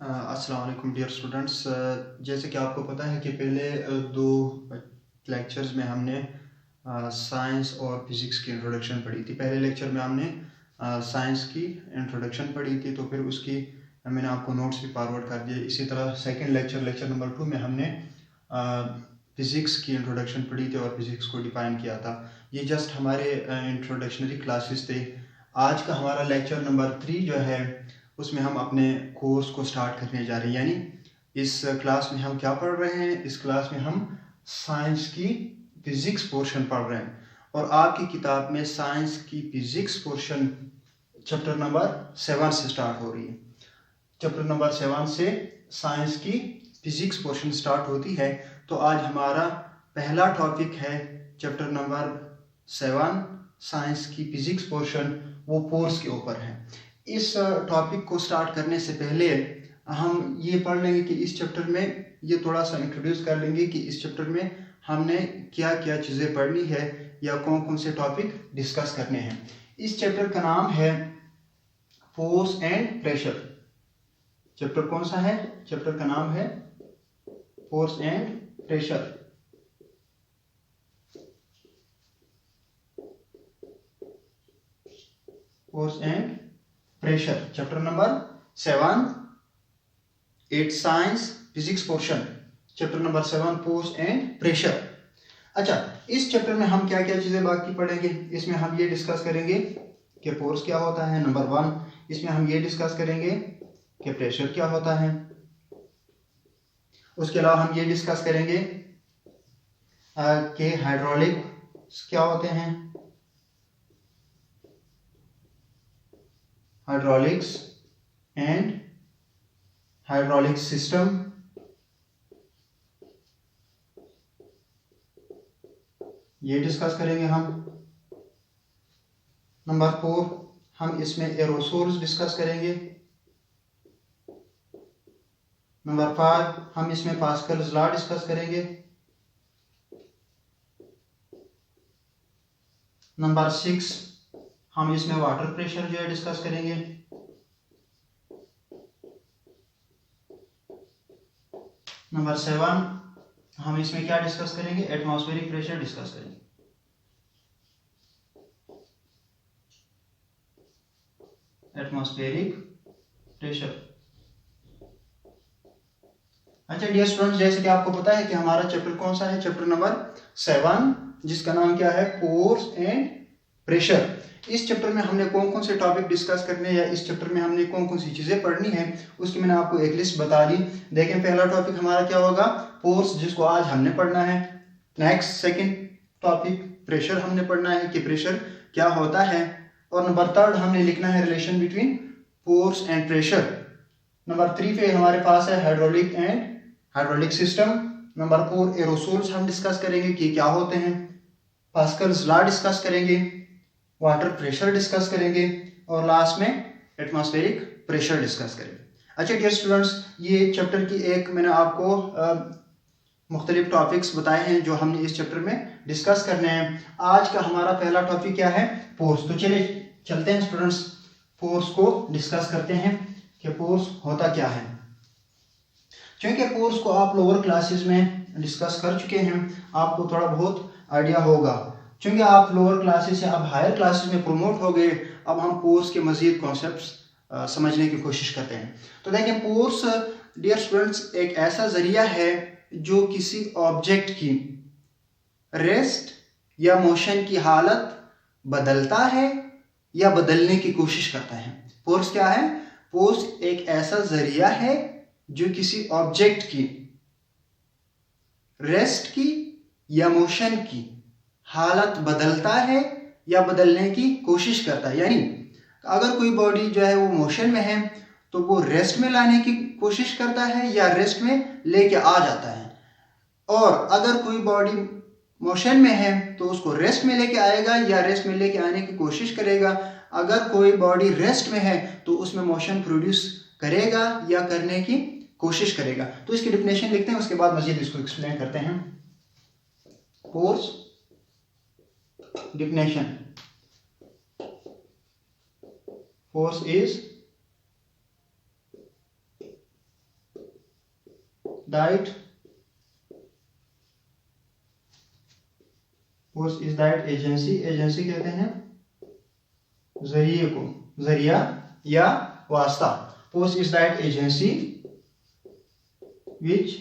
अस्सलाम वालेकुम dear students. जैसे कि आपको पता है कि पहले दो लेक्चर्स में हमने साइंस और फिज़िक्स की इंट्रोडक्शन पढ़ी थी। पहले लेक्चर में हमने साइंस की इंट्रोडक्शन पढ़ी थी, तो फिर उसकी मैंने आपको नोट्स भी फॉरवर्ड कर दिए। इसी तरह सेकंड लेक्चर नंबर 2 में हमने फ़िज़िक्स की इंट्रोडक्शन पढ़ी थी और फिज़िक्स को डिफ़ाइन किया था। ये जस्ट हमारे इंट्रोडक्शनरी क्लासेस थे। आज का हमारा लेक्चर नंबर 3 जो है उसमें हम अपने कोर्स को स्टार्ट करने जा रहे हैं। यानी इस क्लास में हम क्या पढ़ रहे हैं? इस क्लास में हम साइंस की फिज़िक्स पोर्शन पढ़ रहे हैं और आपकी किताब में साइंस की फिज़िक्स पोर्शन चैप्टर नंबर 7 से स्टार्ट हो रही है। चैप्टर नंबर 7 से साइंस की फिज़िक्स पोर्शन स्टार्ट होती है। तो आज हमारा पहला टॉपिक है चैप्टर नंबर 7 साइंस की फिज़िक्स पोर्शन, वो पोर्स के ऊपर है। इस टॉपिक को स्टार्ट करने से पहले हम ये पढ़ लेंगे कि इस चैप्टर में ये थोड़ा सा इंट्रोड्यूस कर लेंगे कि इस चैप्टर में हमने क्या क्या चीज़ें पढ़नी है या कौन कौन से टॉपिक डिस्कस करने हैं। इस चैप्टर का नाम है फोर्स एंड प्रेशर। चैप्टर कौन सा है? चैप्टर का नाम है force and pressure. Force and pressure chapter number 7, 8 science physics portion, chapter number 7 force and pressure. अच्छा, इस चैप्टर में हम क्या क्या चीजें बाकी पढ़ेंगे? इसमें हम ये डिस्कस करेंगे कि फोर्स क्या होता है, नंबर 1। इसमें हम ये डिस्कस करेंगे कि प्रेशर क्या होता है। उसके अलावा हम ये डिस्कस करेंगे कि हाइड्रोलिक क्या होते हैं, हाइड्रोलिक्स एंड हाइड्रोलिक सिस्टम। ये डिस्कस करेंगे हम। नंबर 4 हम इसमें एरोसोल्स डिस्कस करेंगे। नंबर 5 हम इसमें पास्कल्स लॉ डिस्कस करेंगे। नंबर 6 हम इसमें वाटर प्रेशर जो है डिस्कस करेंगे। नंबर 7 हम इसमें क्या डिस्कस करेंगे? एटमॉस्फेरिक प्रेशर डिस्कस करेंगे। Atmospheric pressure. अच्छा डियर स्टूडेंट्स, जैसे कि आपको पता है कि हमारा चैप्टर कौन सा है? चैप्टर नंबर 7, जिसका नाम क्या है? Force and pressure. इस चैप्टर में हमने कौन कौन से टॉपिक डिस्कस करने या इस चैप्टर में हमने कौन कौन सी चीजें पढ़नी है, उसकी मैंने आपको एक लिस्ट बता दी। देखें, पहला टॉपिक हमारा क्या होगा? फोर्स, जिसको आज हमने पढ़ना है। नेक्स्ट सेकंड टॉपिक प्रेशर हमने पढ़ना है कि प्रेशर क्या होता है। और नंबर 3 हमने लिखना है relation between force and pressure. Number 3 पे हमारे पास है hydraulic and hydraulic system. Number 4 aerosols हम डिस्कस करेंगे कि क्या होते हैं। पास्कल्स लॉ डिस्कस करेंगे। वाटर प्रेशर डिस्कस करेंगे और लास्ट में एटमॉस्फेरिक प्रेशर डिस्कस करेंगे। अच्छा डियर स्टूडेंट्स, ये चैप्टर की एक मैंने आपको मुख्तलिफ टॉपिक्स बताए हैं जो हमने इस चैप्टर में डिस्कस करने हैं। आज का हमारा पहला टॉपिक क्या है? फोर्स। तो चलिए चलते हैं स्टूडेंट्स, फोर्स को डिस्कस करते हैं कि फोर्स होता क्या है। क्योंकि फोर्स को आप लोअर क्लासेस में डिस्कस कर चुके हैं, आपको थोड़ा बहुत आइडिया होगा। क्योंकि आप लोअर क्लासेस से अब हायर क्लासेस में प्रमोट हो गए, अब हम फोर्स के मजीद कॉन्सेप्ट्स समझने की कोशिश करते हैं। तो देखिए, फोर्स डियर स्टूडेंट्स एक ऐसा जरिया है जो किसी ऑब्जेक्ट की रेस्ट या मोशन की हालत बदलता है या बदलने की कोशिश करता है। फोर्स क्या है? फोर्स एक ऐसा जरिया है जो किसी ऑब्जेक्ट की रेस्ट की या मोशन की हालत बदलता है या बदलने की कोशिश करता है। यानी अगर कोई बॉडी जो है वो मोशन में है तो वो रेस्ट में लाने की कोशिश करता है या रेस्ट में लेके आ जाता है, और अगर कोई बॉडी मोशन में है तो उसको रेस्ट में लेके आएगा या रेस्ट में लेके आने की कोशिश करेगा। अगर कोई बॉडी रेस्ट में है तो उसमें मोशन प्रोड्यूस करेगा या करने की कोशिश करेगा। तो इसकी डेफिनेशन लिखते हैं, उसके बाद मजीद इसको एक्सप्लेन करते हैं। Force definition: force is that force is that agency, agency कहते हैं जरिए को, जरिया या वास्ता। Force is that agency which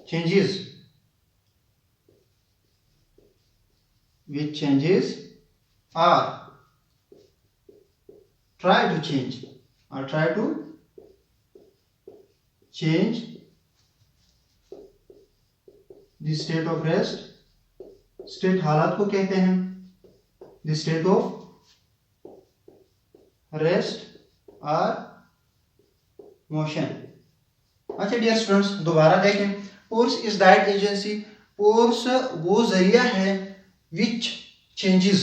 changes or try to change the state of rest, state हालत को कहते हैं the state of rest or motion. अच्छा डियर स्टूडेंट्स, दोबारा देखें, force is that agency, force वो जरिया है विच चेंजेस,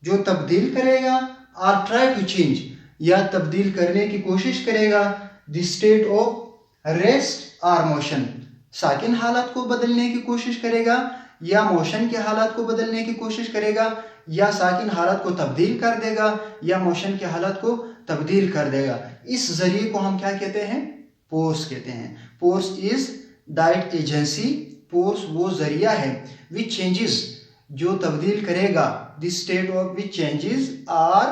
जो तब्दील करेगा, और ट्राई टू चेंज, या तब्दील करने की कोशिश करेगा, द स्टेट ऑफ रेस्ट और मोशन, साकिन हालत को बदलने की कोशिश करेगा, या मोशन की हालत को बदलने की कोशिश करेगा, या साकिन हालत को तब्दील कर देगा, या मोशन की हालत को तब्दील कर देगा। इस जरिए को हम क्या कहते हैं? फोर्स कहते हैं। Force is that agency, force वो जरिया है विच चेंजेस, जो तब्दील करेगा, the state of which changes और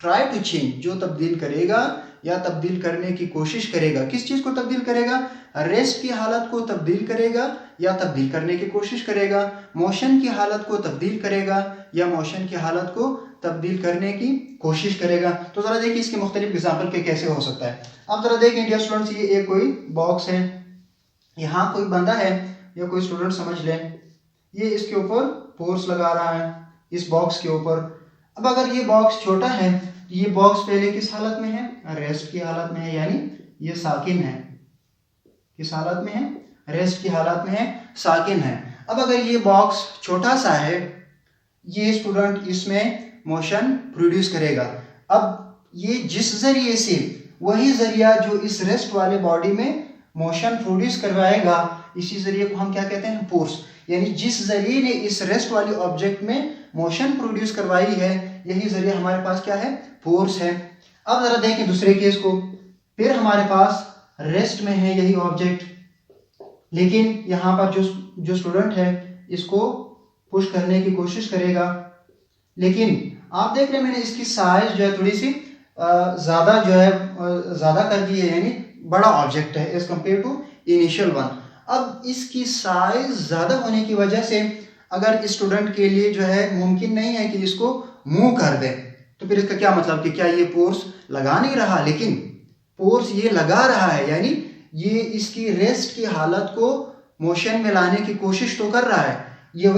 ट्राई टू चेंज, जो तब्दील करेगा या तब्दील करने की कोशिश करेगा। किस चीज को तब्दील करेगा? रेस्ट की हालत को तब्दील करेगा या तब्दील करने की कोशिश करेगा, मोशन की हालत को तब्दील करेगा या मोशन की हालत को तब्दील करने की कोशिश करेगा। तो जरा देखिए इसके मुख्तलिफ एग्जाम्पल के कैसे हो सकता है। अब जरा देखें डियर स्टूडेंट्स, ये एक कोई बॉक्स है, यहाँ कोई बंदा है या कोई स्टूडेंट समझ लें, ये इसके ऊपर फोर्स लगा रहा है इस बॉक्स के ऊपर। अब अगर ये बॉक्स छोटा है, ये बॉक्स पहले किस हालत में है? रेस्ट की हालत में है, यानी ये साकिन है। किस हालत में है? रेस्ट की हालत में है, साकिन है। अब अगर ये बॉक्स छोटा सा है, ये स्टूडेंट इसमें मोशन प्रोड्यूस करेगा। अब ये जिस जरिए से, वही जरिया जो इस रेस्ट वाले बॉडी में मोशन प्रोड्यूस करवाएगा, इसी जरिए को हम क्या कहते हैं? फोर्स। यानी जिस जरिए ने इस रेस्ट वाले ऑब्जेक्ट में मोशन प्रोड्यूस करवाई है, यही जरिया हमारे पास क्या है? फोर्स है। अब जरा देखें दूसरे केस को, फिर हमारे पास रेस्ट में है यही ऑब्जेक्ट, लेकिन यहाँ पर जो स्टूडेंट है इसको पुश करने की कोशिश करेगा, लेकिन आप देख रहे हैं मैंने इसकी साइज जो है थोड़ी सी ज्यादा कर दी है, यानी बड़ा ऑब्जेक्ट है as compared to initial one. अब इसकी साइज ज्यादा होने की वजह से अगर स्टूडेंट के लिए जो है मुमकिन नहीं है कि इसको मूव कर दे, तो फिर इसका क्या मतलब कि क्या ये फोर्स लगा नहीं रहा, लेकिन फोर्स ये लगा रहा है, यानी ये इसकी रेस्ट की हालत को मोशन में लाने की कोशिश तो कर रहा है। ये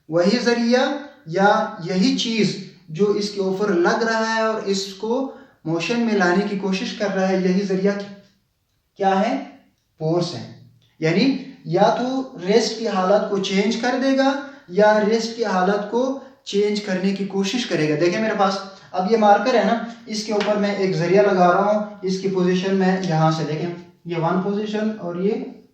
वही जरिया या यही चीज जो इसके ऊपर लग रहा है और इसको मोशन में लाने की कोशिश कर रहा है, यही जरिया क्या है? फोर्स है। यानी या तो रेस्ट की हालत को चेंज कर देगा या रेस्ट की हालत को चेंज करने की कोशिश करेगा। देखिए मेरे पास अब ये मार्कर है ना, इसके ऊपर मैं एक जरिया लगा रहा हूँ, इसकी पोजीशन मैं यहाँ से, देखें ये 1 पोजीशन और ये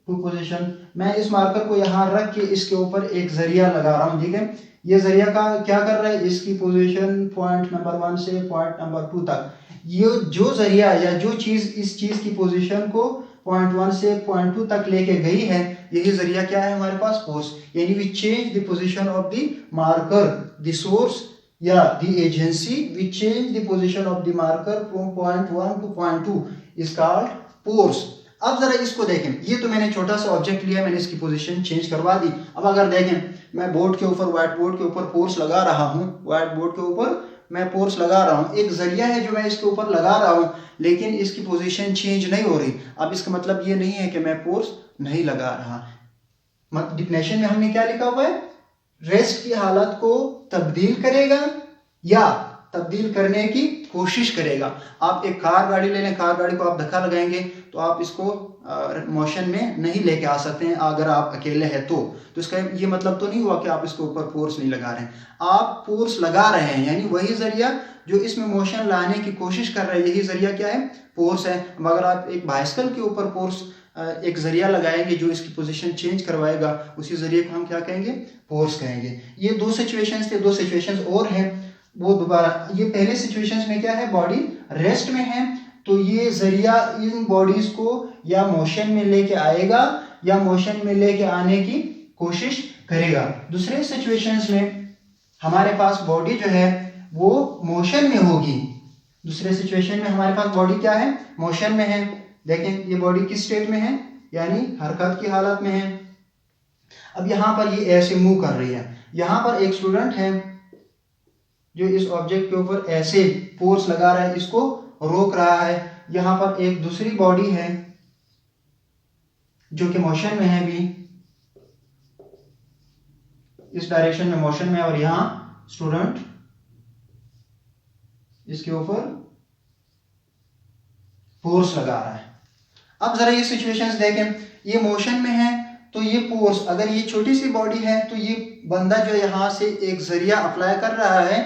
2 पोजीशन, मैं इस मार्कर को यहाँ रख के इसके ऊपर एक जरिया लगा रहा हूँ। ठीक है, ये जरिया का क्या कर रहा है? इसकी पोजीशन पॉइंट नंबर 1 से पॉइंट नंबर 2 तक, ये जो जरिया या जो चीज इस चीज की पोजीशन को पॉइंट 1 से पॉइंट 2 तक लेके गई है, यही जरिया क्या है हमारे पास? फोर्स। यानी we change the position of the marker, the source या the agency, we change the position of the marker from point 1 to point 2 is called force. अब जरा इसको देखें, ये तो मैंने छोटा सा ऑब्जेक्ट लिया, मैंने इसकी पोजीशन चेंज करवा दी। अब अगर देखें मैं बोर्ड के ऊपर, व्हाइट बोर्ड के ऊपर फोर्स लगा रहा हूँ, व्हाइट बोर्ड के ऊपर मैं फोर्स लगा रहा हूँ, एक जरिया है जो मैं इसके ऊपर लगा रहा हूँ, लेकिन इसकी पोजीशन चेंज नहीं हो रही। अब इसका मतलब ये नहीं है कि मैं फोर्स नहीं लगा रहा। डिफिनेशन में हमने क्या लिखा हुआ है? रेस्ट की हालत को तब्दील करेगा या तब्दील करने की कोशिश करेगा। आप एक कार गाड़ी ले लें, कार गाड़ी को आप धक्का लगाएंगे तो आप इसको मोशन में नहीं लेके आ सकते हैं अगर आप अकेले हैं तो इसका ये मतलब तो नहीं हुआ कि आप इसके ऊपर फोर्स नहीं लगा रहे हैं, आप फोर्स लगा रहे हैं। यानी वही जरिया जो इसमें मोशन लाने की कोशिश कर रहा है, यही जरिया क्या है? फोर्स है। अगर आप एक बाइसिकल के ऊपर फोर्स एक जरिया लगाएंगे जो इसकी पोजीशन चेंज करवाएगा, उसी जरिए को हम क्या कहेंगे? फोर्स कहेंगे। ये 2 सिचुएशंस थे, 2 सिचुएशंस और हैं वो दोबारा। ये पहले सिचुएशंस में क्या है? बॉडी रेस्ट में है, तो ये जरिया इन बॉडीज को या मोशन में लेके आएगा या मोशन में लेके आने की कोशिश करेगा। दूसरे सिचुएशंस में हमारे पास बॉडी जो है वो मोशन में होगी। दूसरे सिचुएशन में हमारे पास बॉडी क्या है, मोशन में है। देखें ये बॉडी किस स्टेट में है, यानी हरकत की हालत में है। अब यहाँ पर ये ऐसे मूव कर रही है। यहाँ पर एक स्टूडेंट है जो इस ऑब्जेक्ट के ऊपर ऐसे फोर्स लगा रहा है, इसको रोक रहा है। यहाँ पर एक दूसरी बॉडी है जो कि मोशन में है, भी इस डायरेक्शन में मोशन में है, और यहाँ स्टूडेंट इसके ऊपर फोर्स लगा रहा है। अब जरा ये सिचुएशंस देखें, ये मोशन में है तो ये फोर्स, अगर ये छोटी सी बॉडी है तो ये बंदा जो यहाँ से एक जरिया अप्लाई कर रहा है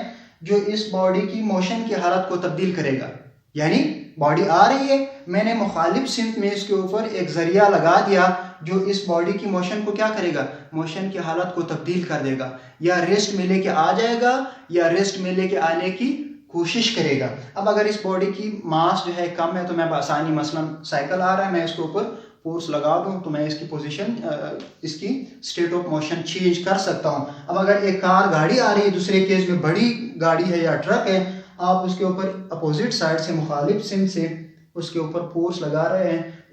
जो इस बॉडी की मोशन की हालत को तब्दील करेगा। यानी बॉडी आ रही है, मैंने मुखालिफ सिमत में इसके ऊपर एक जरिया लगा दिया जो इस बॉडी की मोशन को क्या करेगा, मोशन की हालत को तब्दील कर देगा, या रेस्ट में लेके आ जाएगा या रेस्ट में लेके आने की कोशिश करेगा। अब अगर इस बॉडी की मास जो है कम है तो मैं आसानी, मसलन साइकिल आ रहा है, मैं इसके ऊपर फोर्स लगा दूं तो मैं इसकी पोजीशन, इसकी स्टेट ऑफ मोशन चेंज कर सकता हूं। अब अगर एक कार गाड़ी आ रही है, दूसरे केस में बड़ी गाड़ी है या ट्रक है, आप उसके ऊपर अपोजिट साइड से, मुखालिफ सिम से उसके ऊपर फोर्स लगा रहे हैं,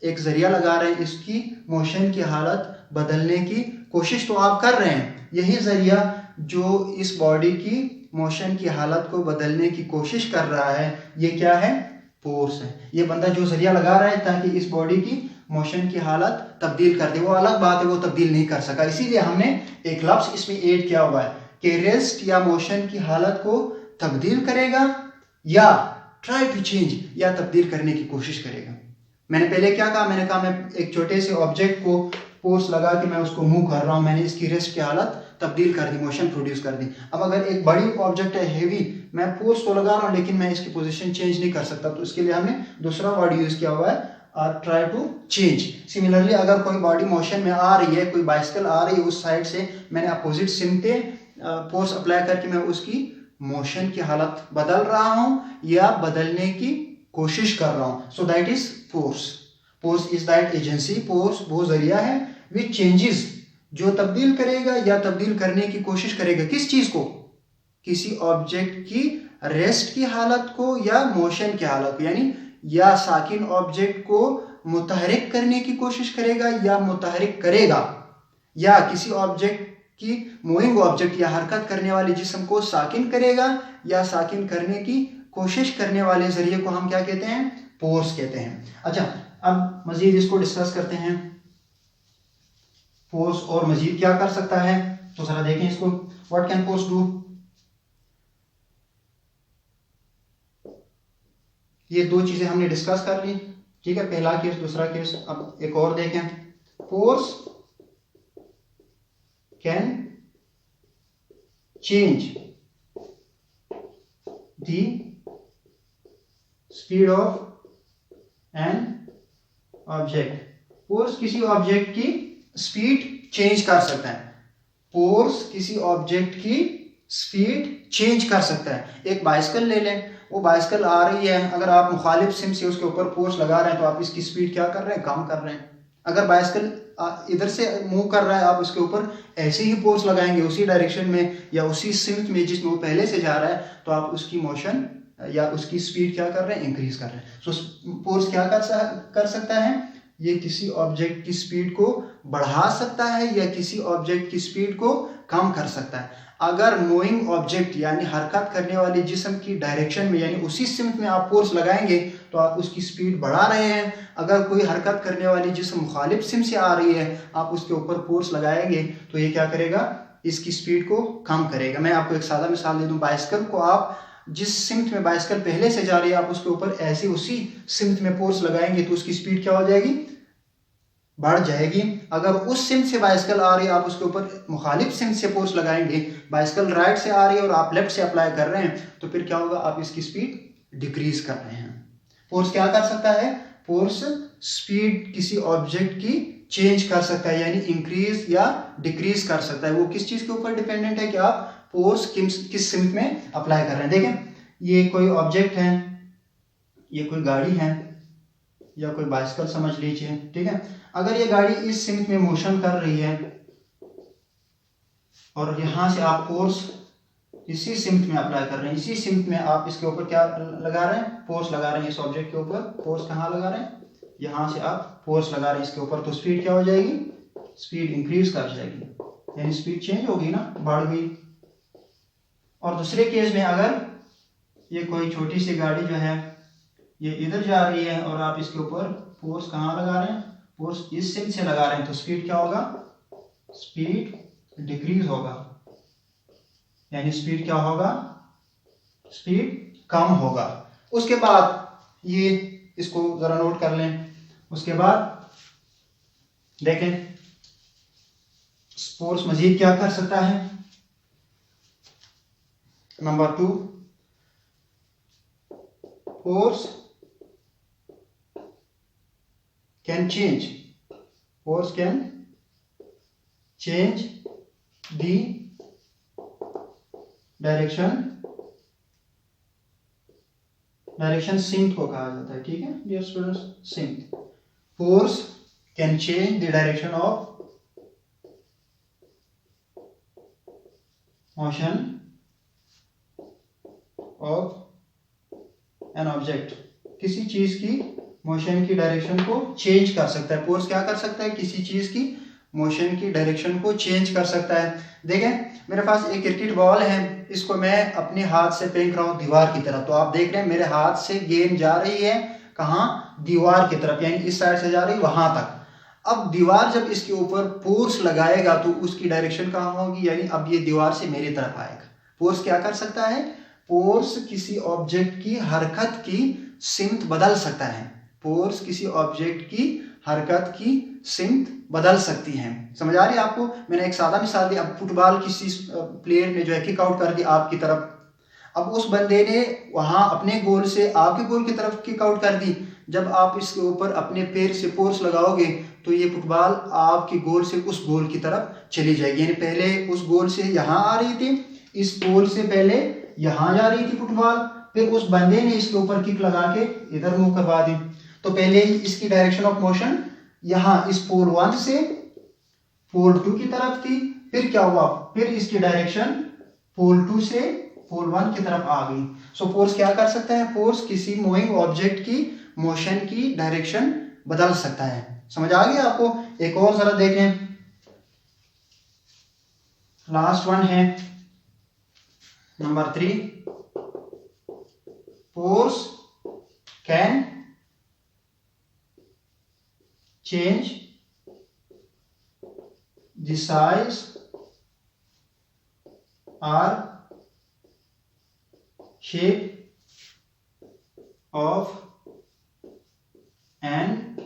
एक जरिया लगा रहे हैं, इसकी मोशन की हालत बदलने की कोशिश तो आप कर रहे हैं। यही जरिया जो इस बॉडी की मोशन की हालत को बदलने की कोशिश कर रहा है, ये क्या है, फोर्स है। ये बंदा जो जरिया लगा रहा है ताकि इस बॉडी की मोशन की हालत तब्दील कर दे, वो अलग बात है, वो तब्दील नहीं कर सका। इसीलिए हमने एक लफ्ज इसमें ऐड किया हुआ है कि रेस्ट या मोशन की हालत को तब्दील करेगा या ट्राई टू चेंज, या तब्दील करने की कोशिश करेगा। मैंने पहले क्या कहा, मैंने कहा मैं एक छोटे से ऑब्जेक्ट को फोर्स लगा के मैं उसको मूव कर रहा हूं, मैंने इसकी रेस्ट की हालत तब्दील कर दी, मोशन प्रोड्यूस कर दी। अब अगर एक बड़ी ऑब्जेक्ट है, हेवी, मैं फोर्स तो लगा रहा हूं लेकिन मैं इसकी पोजीशन चेंज नहीं कर सकता, तो इसके लिए हमने दूसरा वर्ड यूज किया हुआ है, ट्राई टू चेंज। सिमिलरली अगर कोई बॉडी मोशन में आ रही है, कोई बाइसिकल आ रही है उस साइड से, मैंने अपोजिट सिम पे फोर्स अप्लाई करके मैं उसकी मोशन की हालत बदल रहा हूं या बदलने की कोशिश कर रहा हूं। So that is force. Force is that agency, force वो जरिया है विच चेंजेस, जो तब्दील करेगा या तब्दील करने की कोशिश करेगा। किस चीज को, किसी ऑब्जेक्ट की रेस्ट की हालत को या मोशन की हालत को, यानी या साकिन ऑब्जेक्ट को मुतहरिक करने की कोशिश करेगा या मुतहरिक करेगा, या किसी ऑब्जेक्ट की मूविंग ऑब्जेक्ट या हरकत करने वाले जिस्म को साकिन करेगा या साकिन करने की कोशिश करने वाले जरिए को हम क्या कहते हैं, फोर्स कहते हैं। अच्छा, अब मजीद इसको डिस्कस करते हैं, फोर्स और मजीद क्या कर सकता है। तो जरा देखें इसको, व्हाट कैन फोर्स डू। ये दो चीजें हमने डिस्कस कर ली, ठीक है, पहला केस, दूसरा केस। अब एक और देखें, force can change the speed of an object. Force किसी ऑब्जेक्ट की स्पीड चेंज कर सकता है, फोर्स किसी ऑब्जेक्ट की स्पीड चेंज कर सकता है। एक बाइसिकल ले लें, वो बाइसिकल आ रही है, अगर आप मुखालिफ सिम से उसके ऊपर फोर्स लगा रहे हैं तो आप इसकी स्पीड क्या कर रहे हैं, कम कर रहे हैं। अगर बाइसिकल इधर से मूव कर रहा है, आप उसके ऊपर ऐसे ही फोर्स लगाएंगे उसी डायरेक्शन में या उसी सिमत में जिसमें वो पहले से जा रहा है, तो आप उसकी मोशन या उसकी स्पीड क्या कर रहे हैं, इंक्रीज कर रहे हैं। सो फोर्स क्या कर सकता है, ये किसी ऑब्जेक्ट की स्पीड को बढ़ा सकता है या किसी ऑब्जेक्ट की स्पीड को कम कर सकता है। अगर मूविंग ऑब्जेक्ट यानी हरकत करने वाले जिस्म की डायरेक्शन में यानी उसी सिमत में आप फोर्स लगाएंगे तो आप उसकी स्पीड बढ़ा रहे हैं। अगर कोई हरकत करने वाली जिस्म मुखालिफ सिम से आ रही है, आप उसके ऊपर फोर्स लगाएंगे तो ये क्या करेगा, इसकी स्पीड को कम करेगा। मैं आपको एक सादा मिसाल दे दूं, बाइसिकल को आप जिस सिमत में बाइसिकल पहले से जा रही है, आप उसके ऊपर ऐसे उसी सिमत में फोर्स लगाएंगे तो उसकी स्पीड क्या हो जाएगी, बढ़ जाएगी। अगर उस सिम से बाइसिकल आ रही है, आप उसके ऊपर मुखालिफ सिम से फोर्स लगाएंगे, बाइसिकल राइट से आ रही है और आप लेफ्ट से अप्लाई कर रहे हैं, तो फिर क्या होगा, आप इसकी स्पीड डिक्रीज कर रहे हैं। फोर्स क्या कर सकता है, फोर्स स्पीड किसी ऑब्जेक्ट की चेंज कर सकता है, यानी इंक्रीज या डिक्रीज कर सकता है। वो किस चीज के ऊपर डिपेंडेंट है कि आप फोर्स किस सिमत में अप्लाई कर रहे हैं। देखें, ये कोई ऑब्जेक्ट है, ये कोई गाड़ी है या कोई बाइसिकल समझ लीजिए, ठीक है। अगर ये गाड़ी इस सिमत में मोशन कर रही है और यहाँ से आप फोर्स इसी सिमत में अप्लाई कर रहे हैं, इसी सिमत में आप इसके ऊपर क्या लगा रहे हैं, फोर्स लगा रहे हैं इस ऑब्जेक्ट के ऊपर। फोर्स कहाँ लगा रहे हैं, यहाँ से आप फोर्स लगा रहे हैं इसके ऊपर, तो स्पीड क्या हो जाएगी, स्पीड इंक्रीज कर जाएगी, यानी स्पीड चेंज होगी ना, बढ़ गई। और दूसरे केस में अगर ये कोई छोटी सी गाड़ी जो है ये इधर जा रही है और आप इसके ऊपर फोर्स कहाँ लगा रहे हैं, फोर्स इस सिम से लगा रहे हैं, तो स्पीड क्या होगा, स्पीड डिक्रीज होगा, यानी स्पीड क्या होगा, स्पीड कम होगा। उसके बाद ये इसको जरा नोट कर लें। उसके बाद देखें फोर्स मजीद क्या कर सकता है। Number 2, force can change, force can change the direction सिंक को कहा जाता है, ठीक है डियर स्टूडेंट्स, सिंक। Force can change the direction of motion of an object, किसी चीज की मोशन की डायरेक्शन को चेंज कर सकता है। फोर्स क्या कर सकता है, किसी चीज की मोशन की डायरेक्शन को चेंज कर सकता है। देखें मेरे पास एक क्रिकेट बॉल है, इसको मैं अपने हाथ से फेंक रहा हूँ दीवार की तरफ, तो आप देख रहे हैं मेरे हाथ से गेंद जा रही है कहाँ, दीवार की तरफ, यानी इस साइड से जा रही है वहां तक। अब दीवार जब इसके ऊपर फोर्स लगाएगा तो उसकी डायरेक्शन कहाँ होगी, यानी अब ये दीवार से मेरी तरफ आएगा। फोर्स क्या कर सकता है, फोर्स किसी ऑब्जेक्ट की हरकत की सिमत बदल सकता है। फोर्स किसी ऑब्जेक्ट की हरकत की सिमत बदल सकती है। समझ आ रही है आपको। मैंने एक सादा मिसाल दी, अब फुटबॉल किसी प्लेयर ने जो है किक आउट कर दी आपकी तरफ, अब उस बंदे ने वहां अपने गोल से आपके गोल की तरफ किक आउट कर दी। जब आप इसके ऊपर अपने पैर से फोर्स लगाओगे तो ये फुटबॉल आपके गोल से उस गोल की तरफ चली जाएगी, यानी पहले उस गोल से यहाँ आ रही थी, इस गोल से पहले यहाँ जा रही थी फुटबॉल, फिर उस बंदे ने इसके ऊपर किक लगा के इधर मूव करवा दी। तो पहले ही इसकी डायरेक्शन ऑफ मोशन यहाँ इस पोल 1 से पोल 2 की तरफ थी, फिर क्या हुआ, फिर इसकी डायरेक्शन पोल 2 से पोल 1 की तरफ आ गई। सो फोर्स क्या कर सकता है, फोर्स किसी मूविंग ऑब्जेक्ट की मोशन की डायरेक्शन बदल सकता है। समझ आ गया आपको। एक और जरा देख लें, लास्ट वन है number 3, force can change the size or shape of an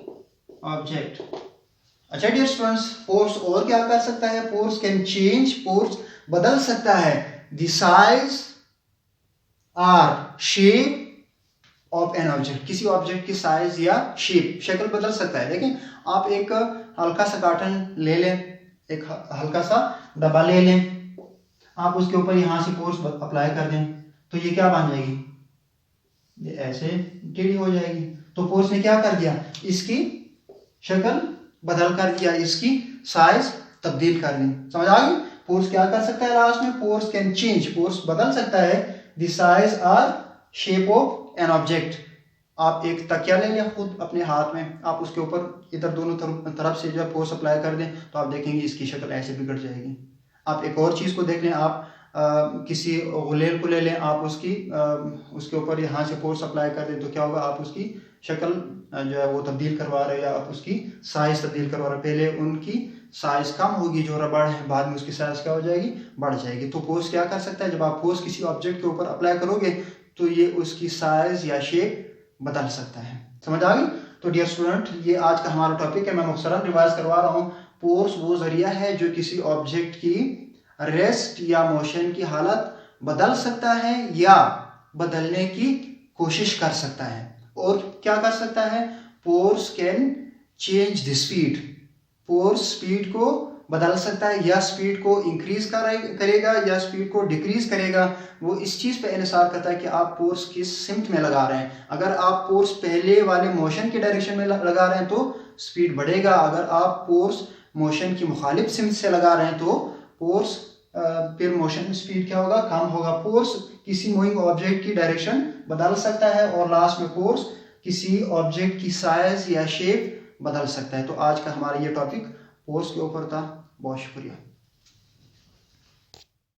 object। अच्छा डियर स्टूडेंट्स, फोर्स और क्या कर सकता है, फोर्स कैन चेंज, फोर्स बदल सकता है the size or shape of an object, किसी ऑब्जेक्ट की साइज या शेप, शक्ल बदल सकता है। देखें आप एक हल्का सा कार्टन ले लें, एक हल्का सा डब्बा ले लें, आप उसके ऊपर यहाँ से फोर्स अप्लाई कर दें तो ये क्या बन जाएगी, ये ऐसे टेढ़ी हो जाएगी। तो फोर्स ने क्या कर दिया, इसकी शक्ल बदल कर दिया, इसकी साइज तब्दील कर दी। समझ आ गई। फोर्स क्या कर सकता है लास्ट में, फोर्स कैन चेंज, फोर्स बदल सकता है द साइज और शेप ऑफ एन ऑब्जेक्ट। आप एक तकिया ले लें खुद अपने हाथ में, आप उसके ऊपर इधर दोनों तरफ से जब फोर्स अप्लाई कर दें तो आप देखेंगे इसकी शक्ल ऐसे बिगड़ जाएगी। आप एक और चीज़ को देख लें, आप किसी गुलेल को ले लें, आप उसके ऊपर यहाँ से फोर्स अप्लाई कर दें तो क्या होगा, आप उसकी शक्ल जो है वो तब्दील करवा रहे हैं या आप उसकी साइज तब्दील करवा रहे हैं। पहले उनकी साइज कम होगी जो रबड़ है, बाद में उसकी साइज क्या हो जाएगी, बढ़ जाएगी। तो फोर्स क्या कर सकता है, जब आप फोर्स किसी ऑब्जेक्ट के ऊपर अप्लाई करोगे तो ये उसकी साइज या शेप बदल सकता है। समझ आ गई। तो डियर स्टूडेंट, ये आज का हमारा टॉपिक है, मैं मुख्तसरन रिवाइज करवा रहा हूँ। फोर्स वो जरिया है जो किसी ऑब्जेक्ट की रेस्ट या मोशन की हालत बदल सकता है या बदलने की कोशिश कर सकता है। और क्या कर सकता है, force can change the speed, force speed को बदल सकता है, या स्पीड को इंक्रीज करेगा या स्पीड को डिक्रीज करेगा। वो इस चीज़ पे इन्हिसार करता है कि आप फोर्स किस सिमत में लगा रहे हैं। अगर आप फोर्स पहले वाले मोशन की डायरेक्शन में लगा रहे हैं तो स्पीड बढ़ेगा। अगर आप फोर्स मोशन की मुखालिफ सिमत से लगा रहे हैं तो फोर्स फिर मोशन स्पीड क्या होगा, कम होगा। फोर्स किसी मूविंग ऑब्जेक्ट की डायरेक्शन बदल सकता है और लास्ट में फोर्स किसी ऑब्जेक्ट की साइज या शेप बदल सकता है। तो आज का हमारा ये टॉपिक फोर्स के ऊपर था। बहुत शुक्रिया।